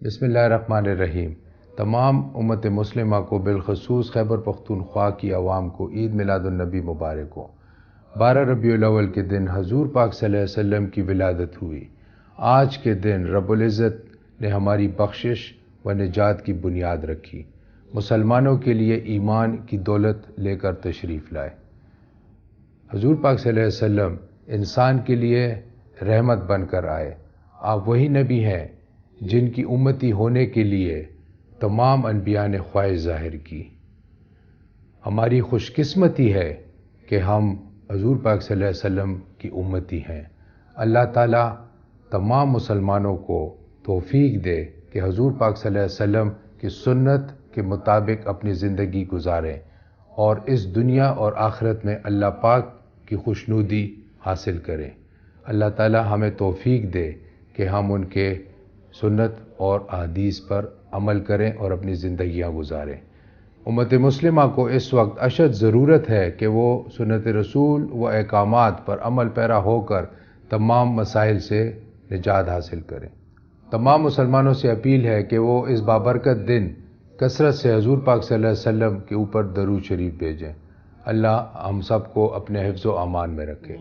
بسم اللہ الرحمن الرحیم۔ تمام امت مسلمہ کو بالخصوص خیبر پختونخوا کی عوام کو عید میلاد النبی مبارک ہو۔ 12 ربیع الاول کے دن حضور پاک صلی اللہ علیہ وسلم کی ولادت ہوئی۔ آج کے دن رب العزت نے ہماری بخشش و نجات کی بنیاد رکھی، مسلمانوں کے لیے ایمان کی دولت لے کر تشریف لائے۔ حضور پاک صلی اللہ علیہ وسلم انسان کے لیے رحمت بن کر آئے۔ آپ وہی نبی ہیں جن کی امتی ہونے کے لیے تمام انبیاء نے خواہش ظاہر کی۔ ہماری خوش قسمتی ہے کہ ہم حضور پاک صلی اللہ علیہ وسلم کی امتی ہیں۔ اللہ تعالیٰ تمام مسلمانوں کو توفیق دے کہ حضور پاک صلی اللہ علیہ وسلم کی سنت کے مطابق اپنی زندگی گزاریں اور اس دنیا اور آخرت میں اللہ پاک کی خوشنودی حاصل کریں۔ اللہ تعالیٰ ہمیں توفیق دے کہ ہم ان کے سنت اور احادیث پر عمل کریں اور اپنی زندگیاں گزاریں۔ امت مسلمہ کو اس وقت اشد ضرورت ہے کہ وہ سنت رسول و احکامات پر عمل پیرا ہو کر تمام مسائل سے نجات حاصل کریں۔ تمام مسلمانوں سے اپیل ہے کہ وہ اس بابرکت دن کثرت سے حضور پاک صلی اللہ علیہ وسلم کے اوپر درود شریف بھیجیں۔ اللہ ہم سب کو اپنے حفظ و امان میں رکھے۔